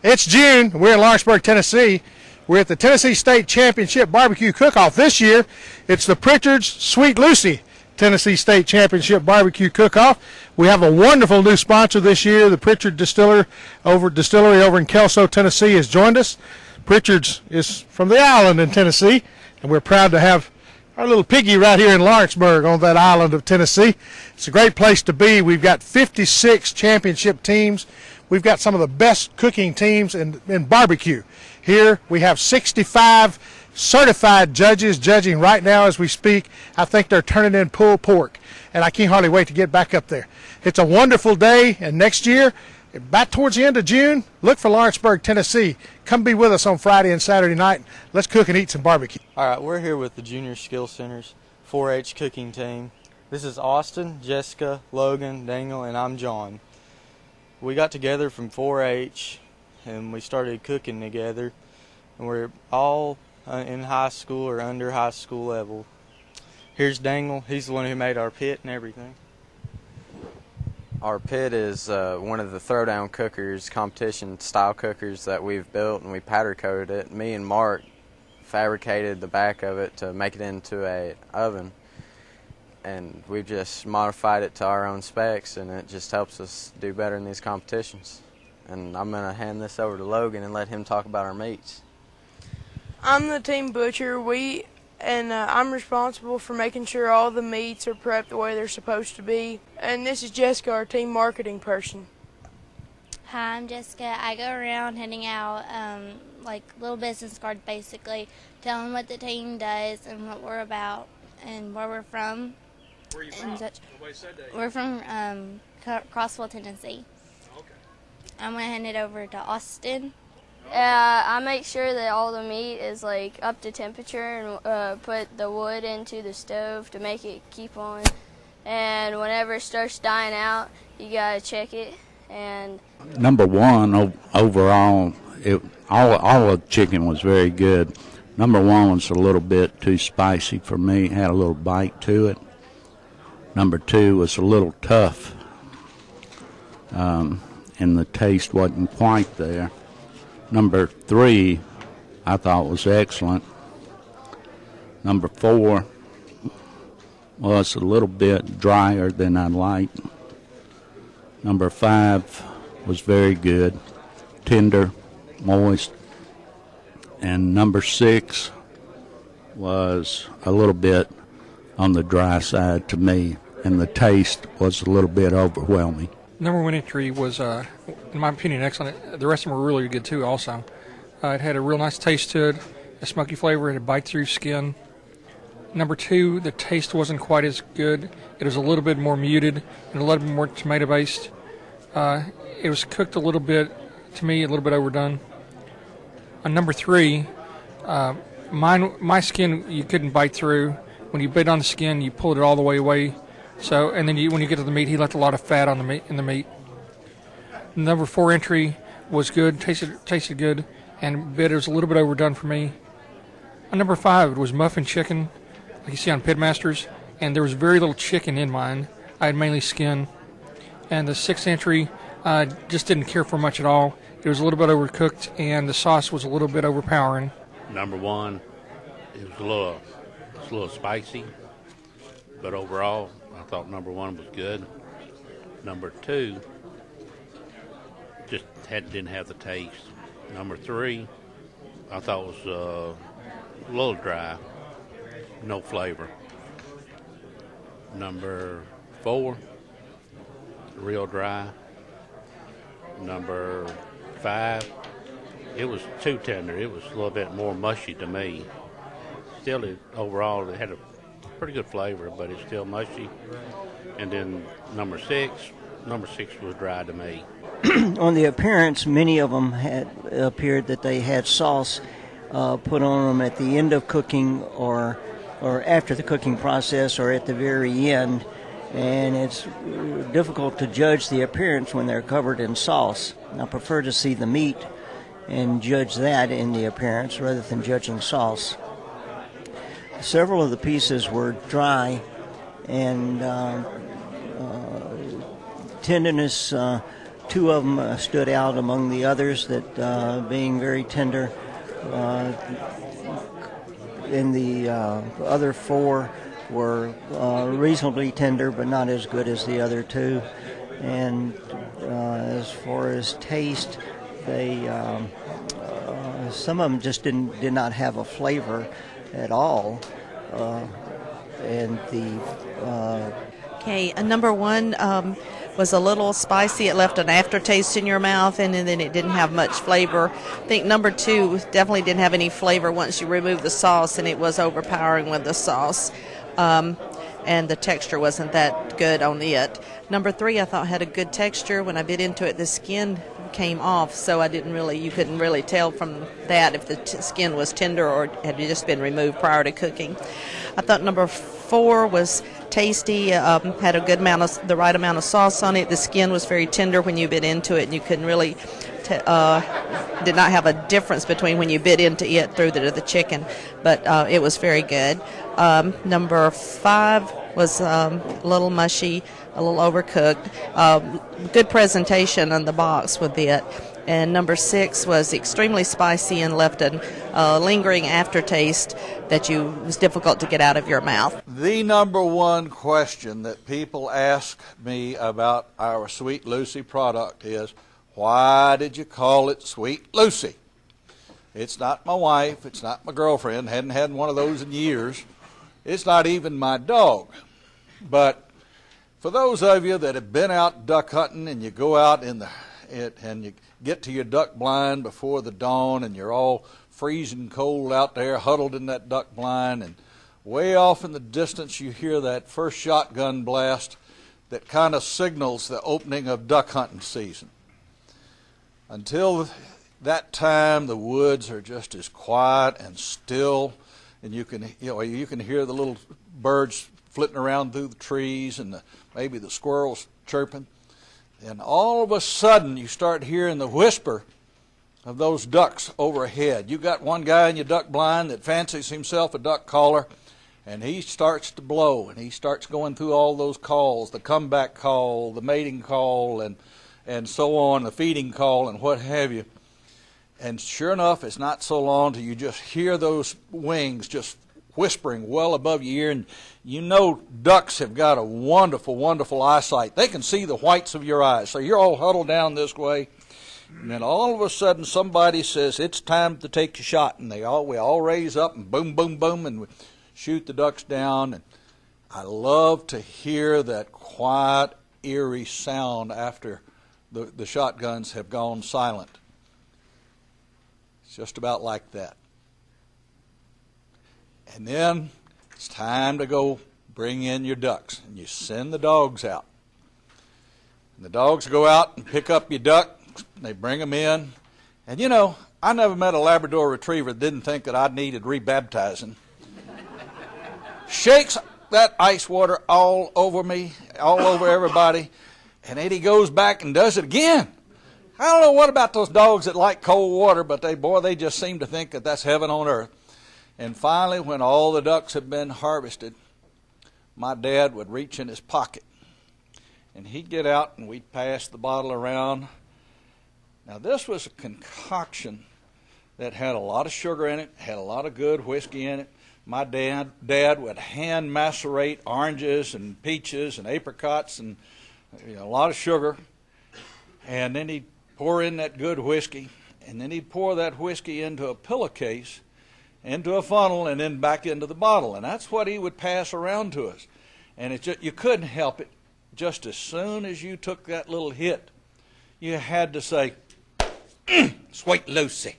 It's June. We're in Lawrenceburg, Tennessee. We're at the Tennessee State Championship Barbecue Cook-Off. This year, it's the Pritchard's Sweet Lucy Tennessee State Championship Barbecue Cook-Off. We have a wonderful new sponsor this year. The Pritchard Distillery over in Kelso, Tennessee has joined us. Pritchard's is from the island in Tennessee, and we're proud to have our little piggy right here in Lawrenceburg on that island of Tennessee. It's a great place to be. We've got 56 championship teams. We've got some of the best cooking teams in barbecue. Here we have 65 certified judges judging right now as we speak. I think they're turning in pulled pork, and I can't hardly wait to get back up there. It's a wonderful day, and next year, back towards the end of June, look for Lawrenceburg, Tennessee. Come be with us on Friday and Saturday night. Let's cook and eat some barbecue. All right, we're here with the Junior Skill Center's 4-H cooking team. This is Austin, Jessica, Logan, Daniel, and I'm John. We got together from 4-H and we started cooking together, and we're all in high school or under high school level. Here's Daniel. He's the one who made our pit and everything. Our pit is one of the throwdown cookers, competition style cookers that we've built, and we powder coated it. Me and Mark fabricated the back of it to make it into an oven, and we've just modified it to our own specs, and it just helps us do better in these competitions. And I'm going to hand this over to Logan and let him talk about our meats. I'm the team butcher. I'm responsible for making sure all the meats are prepped the way they're supposed to be. And this is Jessica, our team marketing person. Hi, I'm Jessica. I go around handing out like little business cards, basically, telling what the team does and what we're about and where we're from. Where are you from? Nobody said that. We're from Crossville, Tennessee. Okay. I'm going to hand it over to Austin. I make sure that all the meat is like up to temperature and put the wood into the stove to make it keep on. And whenever it starts dying out, you gotta check it. And number one overall, all the chicken was very good. Number one was a little bit too spicy for me. It had a little bite to it. Number two was a little tough, and the taste wasn't quite there. Number three, I thought was excellent. Number four was a little bit drier than I'd like. Number five was very good, tender, moist. And number six was a little bit on the dry side to me, and the taste was a little bit overwhelming. Number one entry was, in my opinion, excellent. The rest of them were really good, too, also. It had a real nice taste to it, a smoky flavor, it had a bite-through skin. Number two, the taste wasn't quite as good. It was a little bit more muted and a little bit more tomato-based. It was cooked a little bit, to me, a little bit overdone. On number three, my skin you couldn't bite through. When you bit on the skin, you pulled it all the way away. So, and then when you get to the meat, he left a lot of fat on the meat. Number four entry was good, tasted good, and it was a little bit overdone for me. On number five, it was muffin chicken, like you see on Pitmasters, and there was very little chicken in mine. I had mainly skin. And the sixth entry, just didn't care for much at all. It was a little bit overcooked, and the sauce was a little bit overpowering. Number one, it was a little spicy, but overall, I thought number one was good. Number two, just didn't have the taste. Number three, I thought was a little dry, no flavor. Number four, real dry. Number five, it was too tender. It was a little bit more mushy to me. Still, overall, it had a pretty good flavor, but it's still mushy. And then number six was dry to me. On the appearance, many of them had appeared that they had sauce put on them at the end of cooking or after the cooking process or at the very end. And it's difficult to judge the appearance when they're covered in sauce. I prefer to see the meat and judge that in the appearance rather than judging sauce. Several of the pieces were dry, and tenderness two of them stood out among the others, that being very tender. In the other four were reasonably tender, but not as good as the other two. And as far as taste, they some of them just did not have a flavor at all. And the okay, number one was a little spicy. It left an aftertaste in your mouth, and then it didn't have much flavor. I think number two definitely didn't have any flavor once you removed the sauce, and it was overpowering with the sauce. And the texture wasn't that good on it. Number three, I thought had a good texture. When I bit into it, the skin came off, so you couldn't really tell from that if the skin was tender or had just been removed prior to cooking. I thought number four was tasty, had a good amount the right amount of sauce on it. The skin was very tender when you bit into it, and you couldn't really did not have a difference between when you bit into it through the chicken, but it was very good. Number five was a little mushy, a little overcooked. Good presentation on the box with it. And number six was extremely spicy and left a lingering aftertaste that was difficult to get out of your mouth. The number one question that people ask me about our Sweet Lucy product is, why did you call it Sweet Lucy? It's not my wife. It's not my girlfriend. Hadn't had one of those in years. It's not even my dog. But for those of you that have been out duck hunting and you go out and you get to your duck blind before the dawn and you're all freezing cold out there huddled in that duck blind, and way off in the distance you hear that first shotgun blast that kind of signals the opening of duck hunting season. Until that time, the woods are just as quiet and still, and you can hear the little birds flitting around through the trees and maybe the squirrels chirping. And all of a sudden, you start hearing the whisper of those ducks overhead. You got one guy in your duck blind that fancies himself a duck caller, and he starts to blow, and he starts going through all those calls, the comeback call, the mating call, and so on, the feeding call, and what have you. And sure enough, it's not so long till you just hear those wings just whispering well above your ear, and you know ducks have got a wonderful, wonderful eyesight. They can see the whites of your eyes. So you're all huddled down this way, and then all of a sudden somebody says, it's time to take your shot, and we all raise up and boom, boom, boom, and we shoot the ducks down. And I love to hear that quiet, eerie sound after the shotguns have gone silent. It's just about like that. And then it's time to go bring in your ducks, and you send the dogs out. And the dogs go out and pick up your duck, and they bring them in. And you know, I never met a Labrador Retriever that didn't think that I needed rebaptizing. Shakes that ice water all over me, all over everybody, and then he goes back and does it again. I don't know what about those dogs that like cold water, but they just seem to think that that's heaven on earth. And finally, when all the ducks had been harvested, my dad would reach in his pocket, and he'd get out and we'd pass the bottle around. Now, this was a concoction that had a lot of sugar in it, had a lot of good whiskey in it. My dad would hand macerate oranges and peaches and apricots and a lot of sugar, and then he'd pour in that good whiskey, and then he'd pour that whiskey into a pillowcase, into a funnel, and then back into the bottle. And that's what he would pass around to us. And you couldn't help it. Just as soon as you took that little hit, you had to say, Sweet Lucy.